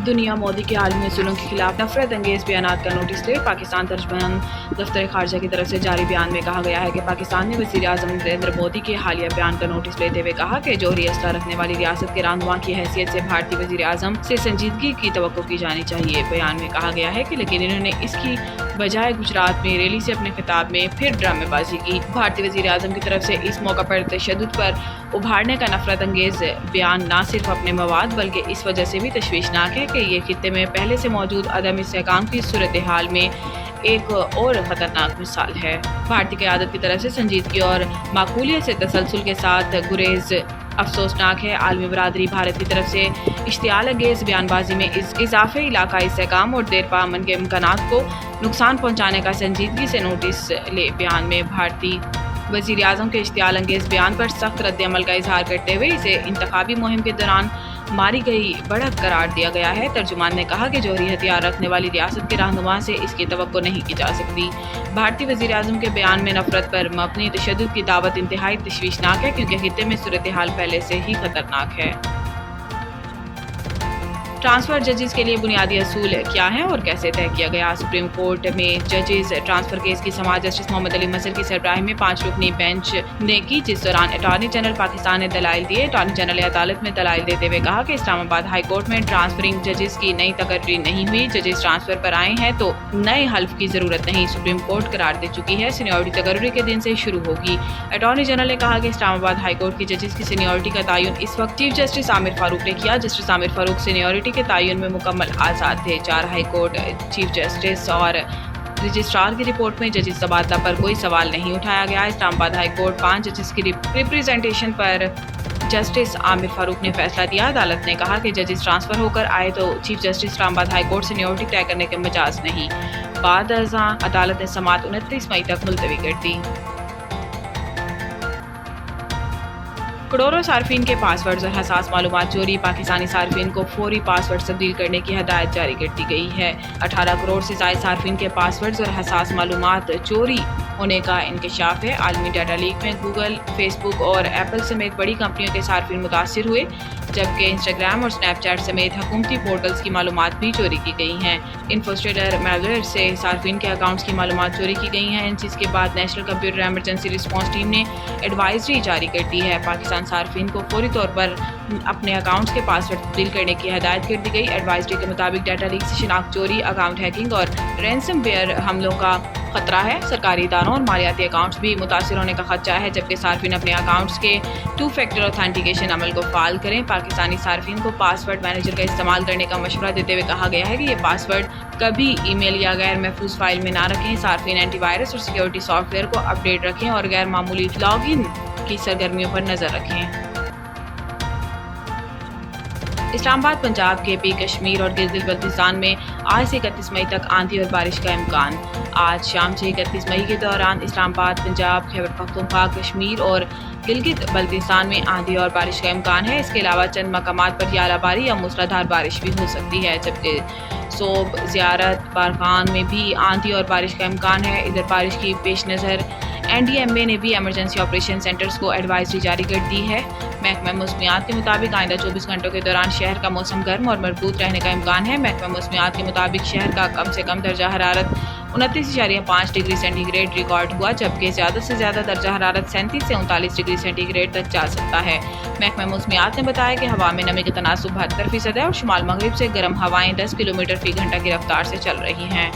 दुनिया मोदी के आलमी असूलों के खिलाफ नफरत अंगेज बयानात का नोटिस ले। पाकिस्तान तर्जुमान दफ्तर खारजा की तरफ से जारी बयान में कहा गया है कि पाकिस्तान ने वज़ीर आज़म नरेंद्र मोदी के हालिया बयान का नोटिस लेते हुए कहा कि जोहरी असला रखने वाली रियासत के रहनुमा की हैसियत से भारतीय वज़ीर आज़म से संजीदगी की तवक्को की जानी चाहिए। बयान में कहा गया है कि लेकिन इन्होंने इसकी बजाय गुजरात में रैली से अपने खिताब में फिर ड्रामेबाजी की। भारतीय वज़ीर आज़म की तरफ से इस मौका पर तशद्दुद पर उभारने का नफरत अंगेज बयान न सिर्फ अपने मवाद बल्कि इस वजह से भी तशवीशनाक है कि ये खित्ते में पहले से मौजूद अदम इस्तेहकाम की सूरत हाल में एक और ख़तरनाक मिसाल है। भारतीय क़यादत की तरफ से संजीदगी और माकूलियत से तसलसल के साथ गुरेज अफसोसनाक है। आलमी बरादरी भारत की तरफ से इश्तियाल अंगेज बयानबाजी में इस इजाफे इलाकाई इस्तेहकाम और देरपा अमन के इम्कानात को नुकसान पहुँचाने का संजीदगी से नोटिस ले। बयान में भारतीय वज़ीर आज़म के इश्तियाल अंगेज बयान पर सख्त रद्द अमल का इजहार करते हुए इसे इंतखाबी मुहिम के दौरान मारी गई बढ़त करार दिया गया है। तर्जुमान ने कहा कि जोहरी हथियार रखने वाली रियासत के रहनुमा से इसकी तवक्को नहीं की जा सकती। भारतीय वज़ीर आज़म के बयान में नफरत पर मबनी तशद्दुद की दावत इंतहाई तशवीशनाक है क्योंकि खित्ते में सूरत हाल पहले से ही खतरनाक है। ट्रांसफर जजेस के लिए बुनियादी असूल क्या हैं और कैसे तय किया गया। सुप्रीम कोर्ट में जजेस ट्रांसफर केस की समाअत जस्टिस मोहम्मद अली मसर की सरबराही में 5 रुकनी बेंच ने की, जिस दौरान अटॉर्नी जनरल पाकिस्तान ने दलाइल दिए। अटॉर्नी जनरल ने अदालत में दलाइल देते हुए कहा कि इस्लामाबाद हाई कोर्ट में ट्रांसफरिंग जजेस की नई तकर्री नहीं हुई। जजेस ट्रांसफर पर आए हैं तो नए हल्फ की जरूरत नहीं, सुप्रीम कोर्ट करार दे चुकी है। सीनियरिटी तकर्री के दिन से शुरू होगी। अटॉर्नी जनरल ने कहा कि इस्लामाबाद हाई कोर्ट की जजेस की सीनियरिटी का तयन इस वक्त चीफ जस्टिस आमिर फारूक ने किया। जस्टिस आमिर फारूक सीनियरिटी के तयन में मुकम्मल आज़ाद थे। 4 हाई कोर्ट चीफ जस्टिस और रजिस्ट्रार की रिपोर्ट में जजेस तबादला पर कोई सवाल नहीं उठाया गया। इस्लामाबाद हाई कोर्ट 5 जजेस की रिप्रेजेंटेशन पर जस्टिस आमिर फारूक ने फैसला दिया। अदालत ने कहा कि जजेस ट्रांसफर होकर आए तो chief justice Islamabad high court seniority तय करने के मजाज नहीं। बाद अज़ां अदालत ने समाअत 29 मई तक मुलतवी कर दी। करोड़ों सार्फिन के पासवर्ड्स और हसास मालूमात चोरी। पाकिस्तानी सार्फिन को फौरी पासवर्ड तब्दील करने की हदायत जारी कर दी गई है। 18 करोड़ से ज़ायद सार्फिन के पासवर्ड्स और हसास मालूमात चोरी होने का इंकशाफ है। आलमी डाटा लीक में गूगल, फेसबुक और एप्पल समेत बड़ी कंपनियों के सार्फिन मुतासिर हुए, जबकि इंस्टाग्राम और स्नैपचैट समेत हुकूमती पोर्टल्स की मालूमात भी चोरी की गई हैं। इन्फोस्ट्रेटर मैलवेयर से सार्फिन के अकाउंट्स की मालूमात चोरी की गई हैं, जिसके बाद national computer emergency response team ने एडवाइजरी जारी कर दी है। पाकिस्तान सार्फिन को फौरी तौर पर अपने अकाउंट्स के पासवर्ड तब्दील करने की हदायत कर दी गई। एडवाइजरी के मुताबिक डाटा लीक से शिनाख्त चोरी, अकाउंट हैकिंग और रैंसमवेयर हमलों का खतरा है। सरकारी इदारों और मालियाती अकाउंट्स भी मुतासिर होने का खदशा है, जबकि सार्फिन अपने अकाउंट्स के 2 फैक्टर ऑथेंटिकेशन अमल को फाल करें। पाकिस्तानी सार्फिन को पासवर्ड मैनेजर का इस्तेमाल करने का मशवरा देते हुए कहा गया है कि ये पासवर्ड कभी ईमेल या गैर महफूज फाइल में ना रखें। सार्फिन एंटीवायरस और सिक्योरिटी सॉफ्टवेयर को अपडेट रखें और गैर मामूली लॉगिन की सरगर्मियों पर नजर रखें। इस्लामाबाद, पंजाब, केपी, कश्मीर और गिलगित बल्तिस्तान में आज से 31 मई तक आंधी और बारिश का इम्कान। आज शाम से 31 मई के दौरान इस्लामाबाद, पंजाब, खैबर पख्तूनख्वा, कश्मीर और गिलगित बल्तिस्तान में आंधी और बारिश का इम्कान है। इसके अलावा चंद मकामात पर यालाबारी या मूसलाधार बारिश भी हो सकती है, जबकि सोब, ज़ियारत, बारखान में भी आंधी और बारिश का इम्कान है। इधर बारिश की पेश नज़र NDMA ने भी एमरजेंसी ऑपरेशन सेंटर्स को एडवाइजरी जारी कर दी है। महकमा मौसमियात के मुताबिक आइंदा 24 घंटों के दौरान शहर का मौसम गर्म और मरबूत रहने का इम्कान है। महकमा मौसमियात के मुताबिक शहर का कम से कम दर्जा हरारत 29.5 डिग्री सेंटीग्रेड रिकॉर्ड हुआ, जबकि ज़्यादा से ज़्यादा दर्जा हरारत 37 से 39 डिग्री सेंटीग्रेड तक जा सकता है। महकमा मौसमियात ने बताया कि हवा में नमी का तनासुब 72% है और शुमाल मगरिब से गर्म हवाएं 10 किलोमीटर फी घंटा की रफ्तार से चल रही हैं।